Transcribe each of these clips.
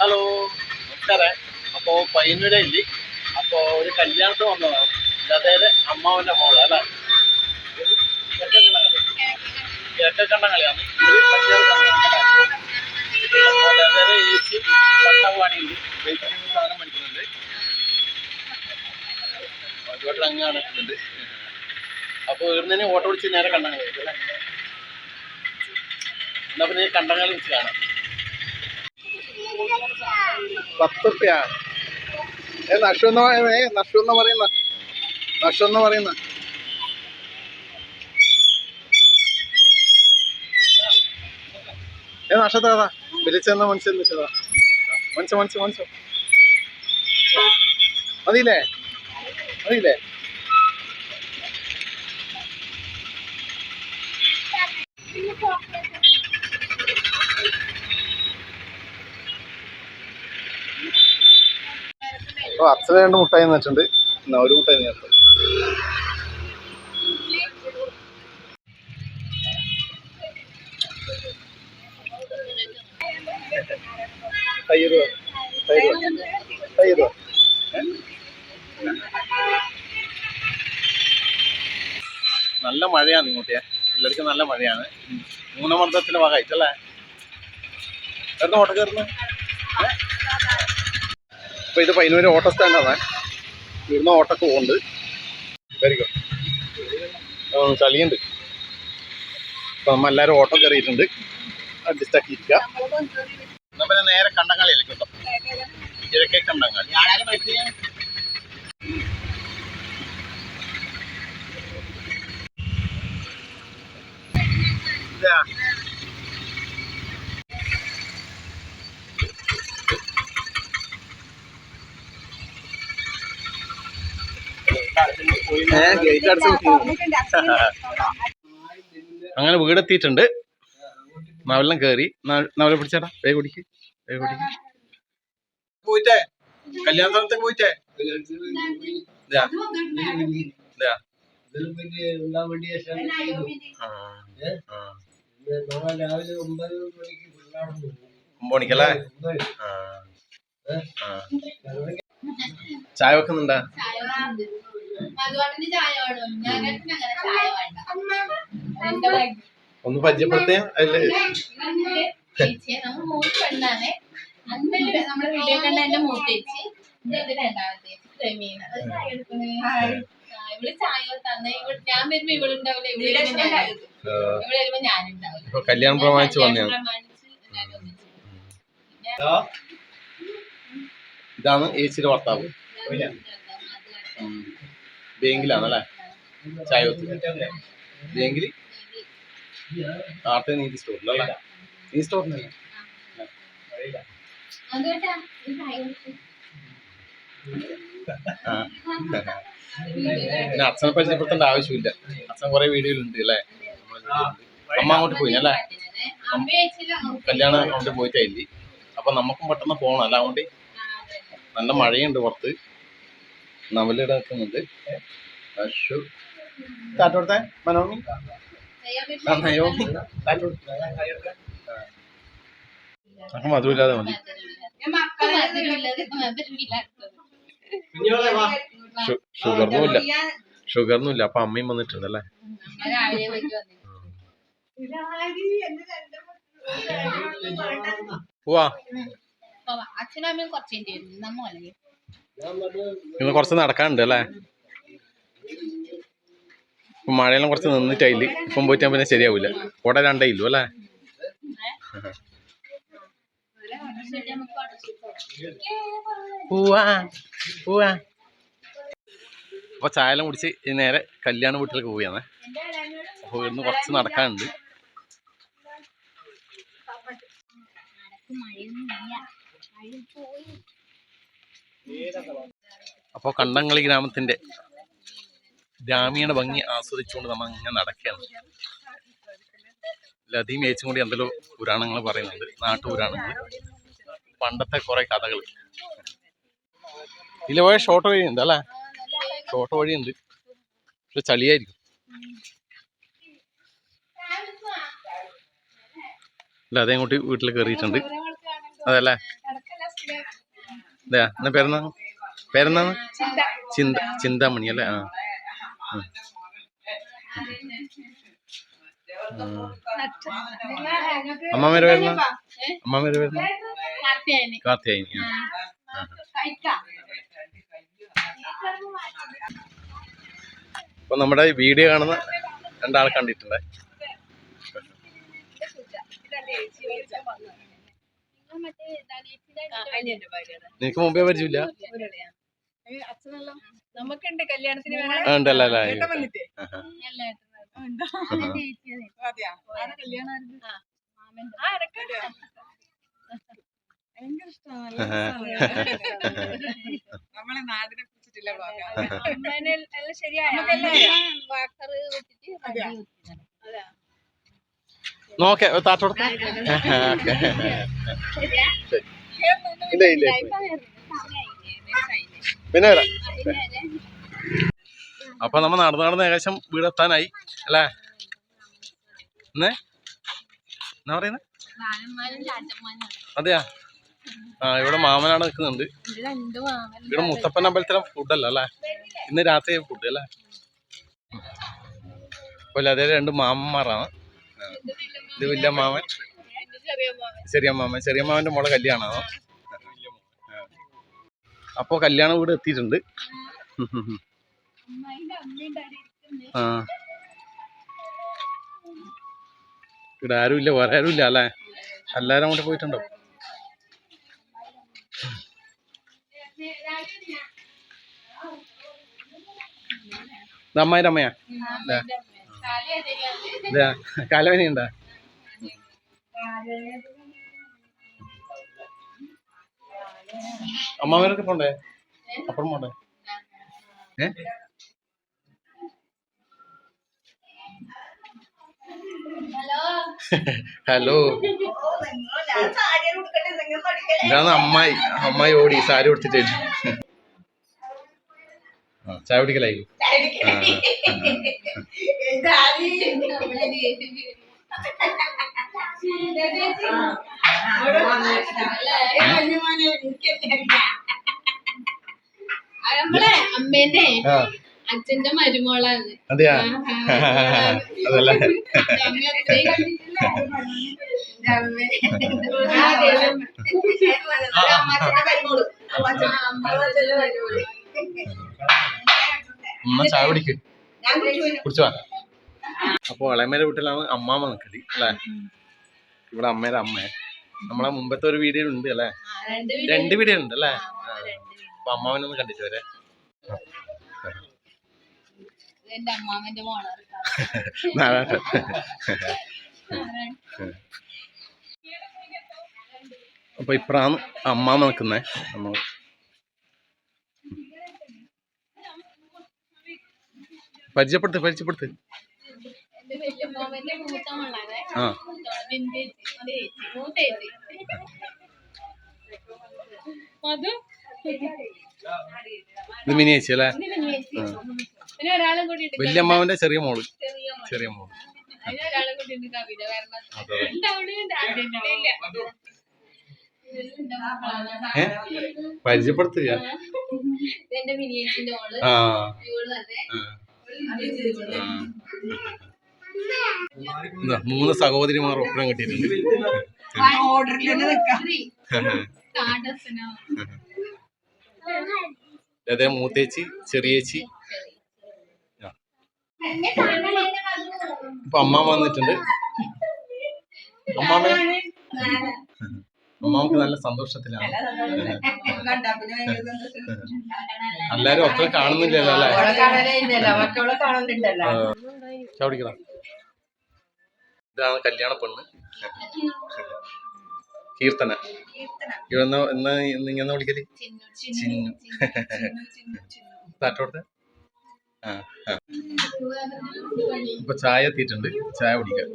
Hello, നമസ്കാരം. അപ്പോൾ പയ്യന്നൂരെ ഇല്ലേ, അപ്പോൾ ഒരു കല്യാണത്തിന് വന്നതാണ്. ലതയുടെ അമ്മാവൻ്റെ മോള് അല്ലേ, കിഴക്കക്കണ്ടം കളിയാണ്. ലതയുടെ ഏച്ചി പട്ടാവ് പാടിയുണ്ട്, സാധനം പഠിക്കുന്നുണ്ട്, അതുമായിട്ട് അങ്ങ് നടക്കുന്നുണ്ട്. അപ്പോൾ ഇവിടുന്ന് ഓട്ടോ പിടിച്ച് നേരെ കണ്ടങ്ങൾ അല്ലേ. എന്നാൽ പിന്നെ കണ്ടങ്ങൾ വെച്ച് കാണാം. 10 റുപ്യ നഷ്ടം എന്ന് പറയുന്ന നഷ്ടത്താ വിളിച്ചെന്ന മനുഷ്യൻ വെച്ചതാ. മനസ്സോ മതിയില്ലേ? അപ്പോൾ അച്ഛന് 2 മുട്ടായി വെച്ചിട്ടുണ്ട്. എന്നാ ഒരു മുട്ടായി നേരത്തെ നല്ല മഴയാണ് ഇങ്ങോട്ടേ. എല്ലാവർക്കും നല്ല മഴയാണ്. ന്യൂനമർദ്ദത്തിന്റെ ഭാഗമായിട്ടല്ലേ കയറുന്ന ഓട്ടോ കയറുന്നു. അപ്പൊ ഇത് പയ്യന്നൂര് ഓട്ടോ സ്റ്റാൻഡാണ്. ഇവിടുന്ന് ഓട്ടൊക്കെ പോകുന്നുണ്ട്. ചളിയുണ്ട്. അപ്പൊ നമ്മ എല്ലാവരും ഓട്ടോ കയറിയിട്ടുണ്ട്. അഡ്ജസ്റ്റ് ആക്കിയിരിക്കുക. എന്നാ പിന്നെ നേരെ കണ്ടങ്ങളിലേക്ക് കേട്ടോ, കിഴക്കേ കണ്ടങ്ങൾ. അങ്ങനെ വീടെത്തിയിട്ടുണ്ട്. നവലെല്ലാം കയറി. നവലെ പിടിച്ചേട്ടാ, വേഗം കുടിക്ക്. പോയിട്ടേ കല്യാണ സ്ഥലത്തേക്ക് പോയിട്ടേ രാവിലെ 9 മണിക്കല്ലേ? ചായ വെക്കുന്നുണ്ടാ? ഒന്ന് പരിചയപ്പെടുത്തേ. അതില് നമ്മുടെ വീഡിയോ കണ്ട എന്റെ മൂത്തേച്ചി, ഇവള് ചായ തന്നെ. ഞാൻ വരുമ്പോ ഇവളുണ്ടാവില്ല, ഇവിടെ വരുമ്പോ ഞാനുണ്ടാവില്ല. കല്യാണം പ്രമാണിച്ച് വന്നതാണ്. ഇതാണ് ഏച്ചിയുടെ ഭർത്താവ്. ബാങ്കിലാണല്ലേ ചായ വെക്കുന്നത്? ബാങ്കില് ആർത്തെ നീതി സ്റ്റോറിലല്ലേ? നീ സ്റ്റോറിനല്ലേ? പിന്നെ അച്ഛനെ പരിചയപ്പെടുത്തേണ്ട ആവശ്യമില്ല. അച്ഛൻ കുറെ വീഡിയോയിലുണ്ട് അല്ലേ. അമ്മ അങ്ങോട്ട് പോയി അല്ലേ? കല്യാണം അങ്ങോട്ട് പോയിട്ടായില്ലേ. അപ്പൊ നമുക്കും പെട്ടെന്ന് പോകണം അല്ല. അതുകൊണ്ട് നല്ല മഴയുണ്ട് പുറത്ത്. നവലിടെ നിൽക്കുന്നുണ്ട്. കാറ്റോടുത്തേ മനോമി മധുരില്ലാതെ മതി. ഷുഗറൊന്നുമില്ല. അപ്പൊ അമ്മയും വന്നിട്ടുണ്ടല്ലേ. പോവാ. ഇന്ന് കുറച്ച് നടക്കാനുണ്ട് അല്ലേ. ഇപ്പൊ മഴയെല്ലാം കുറച്ച് നിന്നിട്ടായില്ല. ഇപ്പം പോയിട്ട് പിന്നെ ശരിയാവൂല. കോട 2 ഇല്ലു അല്ലേ. പോവാ. അപ്പൊ ചായയെല്ലാം കുടിച്ച് നേരെ കല്യാണ വീട്ടിലേക്ക് പോവുകയാണ്. അപ്പൊ ഇന്ന് കുറച്ച് നടക്കാനുണ്ട്. അപ്പോൾ കണ്ടങ്ങളി ഗ്രാമത്തിന്റെ ഗ്രാമീണ ഭംഗി ആസ്വദിച്ചുകൊണ്ട് നമ്മൾ ഇങ്ങനെ നടക്കുകയാണ്. ലതയും ഏച്ചും കൂടി എന്തെല്ലോ പുരാണങ്ങൾ പറയുന്നുണ്ട്, നാട്ടുപുരാണങ്ങൾ, പണ്ടത്തെ കുറെ കഥകൾ. ഇതിൽ പോയ ഷോർട്ട് വഴിയുണ്ട് അല്ലേ? ഷോർട്ട് വഴിയുണ്ട്, പക്ഷെ ചളിയായിരിക്കും. അല്ല അതേ കൂട്ടി വീട്ടിൽ കയറിയിട്ടുണ്ട് അതല്ലേ. എന്നാ പേരെന്നാണ്? പേരെന്നാണ്? ചിന്താമണി അല്ലേ? ആ. അമ്മാമേരെ പേരെന്നാ? അമ്മാമേരെ പേരെന്നാ? കാർത്തിയായനി. അപ്പൊ നമ്മുടെ വീഡിയോ കാണുന്ന രണ്ടാളെ കണ്ടിട്ടുണ്ടേ. നിനക്ക് മുമ്പേ പരിചയമില്ല? നമുക്കുണ്ട് കല്യാണത്തിന് ഉണ്ടല്ലോ. നമ്മളെ നാടിനെ കുറിച്ചിട്ടില്ല നോക്കെ താത്തോട്. ഇല്ല ഇല്ല പിന്നെ വരാം. അപ്പൊ നമ്മ നടന്ന് ഏകദേശം വീടെത്താനായി അല്ലേ? എന്നാ പറയുന്നത്? അതെയാ? ആ, ഇവിടെ മാമനാണ് നിൽക്കുന്നുണ്ട്. ഇവിടെ മുത്തപ്പൻ അമ്പലത്തിലെ ഫുഡല്ല അല്ലേ? ഇന്ന് രാത്രി ഫുഡ് അല്ലേ? അപ്പൊ അതേ രണ്ട് മാമന്മാരാണ്. ഇത് വലിയ മാമൻ, ചെറിയ മാമന്റെ മോളെ കല്യാണമാണോ? അപ്പൊ കല്യാണ വീട് എത്തിയിട്ടുണ്ട്. ആ, ഇവിടെ ആരുമില്ല, വേറെ ആരുമില്ല അല്ലേ? എല്ലാരും അങ്ങോട്ട് പോയിട്ടുണ്ടോ? അമ്മായിന്റെ അമ്മയാ? കാലവേന ഉണ്ടാ? അമ്മാവരൊക്കെ പോണ്ടേ? അപ്പുറം പോണ്ടേ? ഹലോ, ഇതാണ് അമ്മായി ഓടി സാരി കൊടുത്തിട്ട് ചായ കുടിക്കലായി. അമ്മേന്റെ അച്ഛന്റെ മരുമോളാണ്. അതെയാ? അതല്ലേ? ചായ കുടിക്ക്, കുടിച്ചോ. അപ്പൊ ഇളയമേരെ വീട്ടിലാണ് അമ്മാമ്മ നിൽക്കല് അല്ലേ? ഇവിടെ അമ്മേരെ അമ്മയെ നമ്മളെ മുമ്പത്തെ ഒരു വീഡിയോ ഉണ്ട് അല്ലേ? 2 വീഡിയോ ഉണ്ട് അല്ലേ? അപ്പൊ അമ്മാവനൊന്ന് കണ്ടിട്ട് വരെ. അപ്പൊ ഇപ്പഴാണ് അമ്മാമ്മ നിൽക്കുന്നേ. പരിചയപ്പെടുത്ത്. ആ, ഇത് മിനി ചേച്ചി അല്ലേ? വല്യമ്മാവന്റെ ചെറിയ മോള്. പരിചയപ്പെടുത്തുക. എന്താ 3 സഹോദരിമാർ ഒപ്പം കിട്ടിയിട്ടുണ്ട്. അതെ, മൂത്തേച്ചി, ചെറിയേച്ചി. ഇപ്പൊ അമ്മാമ്മ വന്നിട്ടുണ്ട്. അമ്മാമ്മക്ക് നല്ല സന്തോഷത്തിലാണ്. എല്ലാരും ഒത്ര കാണുന്നില്ലല്ലോ അല്ലേ? ചവിടിക്കണം. ഇതാണ് കല്യാണ പെണ്ണ് കീർത്തന. ഇങ്ങനെ വിളിക്കല് ചിന്നു. താറ്റോടത്തെ. ഇപ്പൊ ചായ എത്തിയിട്ടുണ്ട്, ചായ കുടിക്കാൻ.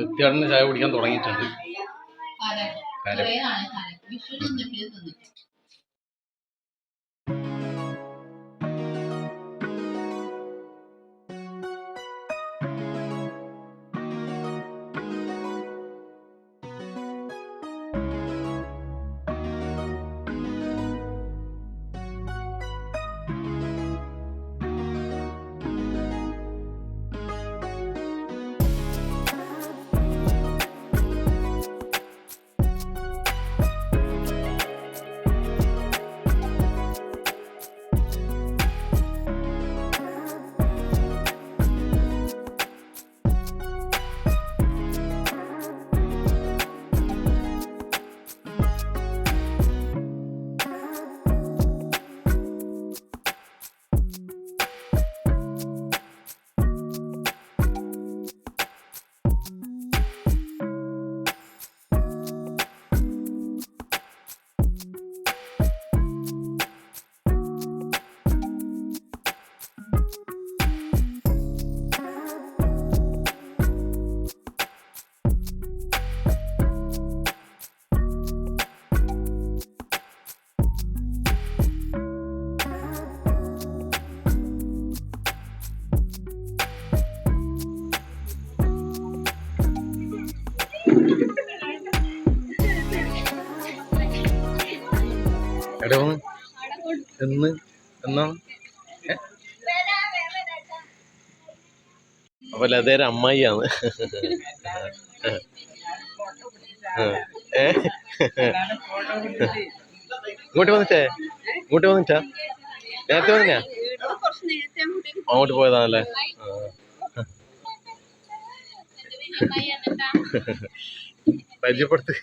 എത്തിയാടിന് ചായ കുടിക്കാൻ തുടങ്ങിയിട്ടുണ്ട്. എവിടെ വന്ന് എന്ന് എന്നാണ് അപ്പൊ ലതേരെ അമ്മായിയാണ്. ഇങ്ങോട്ട് വന്നിട്ടേ നേരത്തെ വന്നിട്ടാ അങ്ങോട്ട് പോയതാണല്ലേ. പരിചയപ്പെടുത്ത്.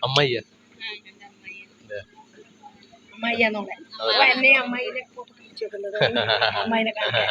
അമ്മയ്യ അമ്മായിയാന്നോളെ എന്നെ അമ്മായിനെ പിടിച്ചോക്കുന്നത് അമ്മായിനെ കാണിക്കാൻ.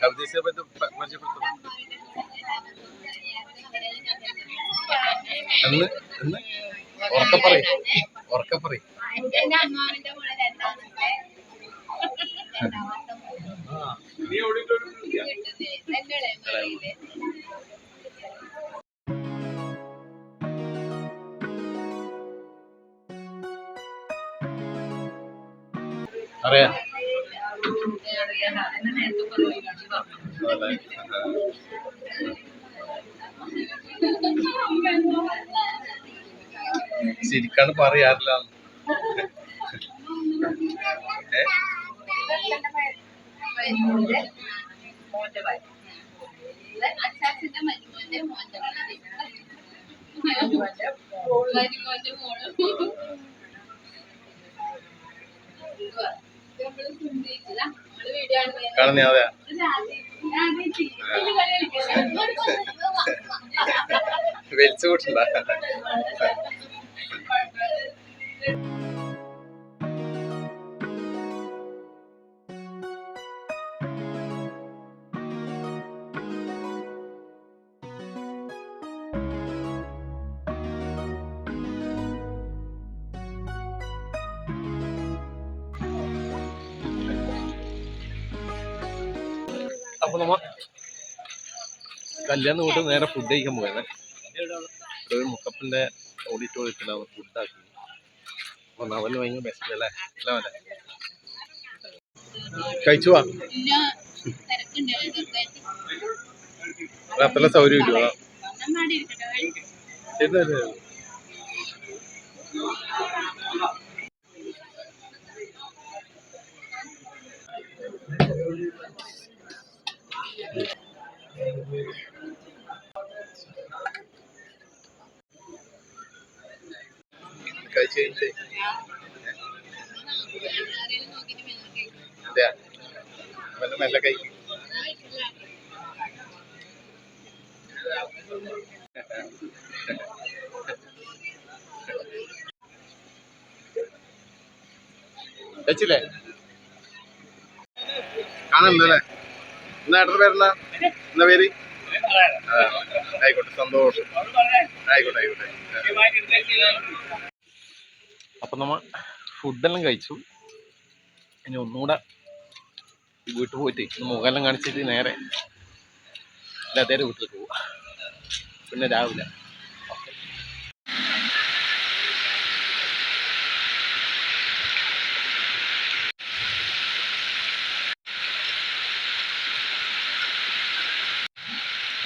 കവിതേശിയെ പറ്റി പരിചയപ്പെടുത്തുന്നു. ഉറക്കപ്പറയും. എന്റെ അമ്മാവിന്റെ മോളെ രണ്ടാമത്തെ അറിയാം. ശരിക്കാണ് പറയാറില്ല. അച്ചാച്ചന്റെ മരുമോന്റെ മോന്റെ മരുമോന്റെ മോളും കാണുന്ന അതെ വലിച്ചു കൂട്ടണ്ട. അപ്പൊ നമ്മ കല്യാണം കൊണ്ട് നേരെ ഫുഡ് കഴിക്കാൻ പോയത്. ഒരു മുക്കപ്പന്റെ ഓഡിറ്റോറിയത്തിലാണ് ഫുഡാക്കി. അപ്പൊ നവല് ഭയങ്കര ബെസ്റ്റ് അല്ലേ? അല്ല അല്ലേ കഴിച്ചു പോവാ. അത്ര സൗകര്യം ഇല്ല. കഴിച്ചു കഴിഞ്ഞിട്ട് മെല്ലെ കഴിക്കും. കഴിച്ചില്ലേ? കാണണ്ടല്ലേ? എന്നാ ഏട്ടൻ്റെ പേരെന്താ? എന്താ പേര്? ആയിക്കോട്ടെ, സന്തോഷം. ആയിക്കോട്ടെ. അപ്പൊ നമ്മ ഫുഡെല്ലാം കഴിച്ചു. ഇനി ഒന്നുകൂടെ വീട്ടിൽ പോയിട്ട് മുഖമെല്ലാം കാണിച്ചിട്ട് നേരെ അതേ വീട്ടിലേക്ക് പോവാ. പിന്നെ രാവിലെ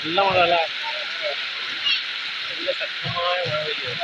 നല്ല മഴ അല്ല, നല്ല ശക്തമായ മഴ പെയ്യുക.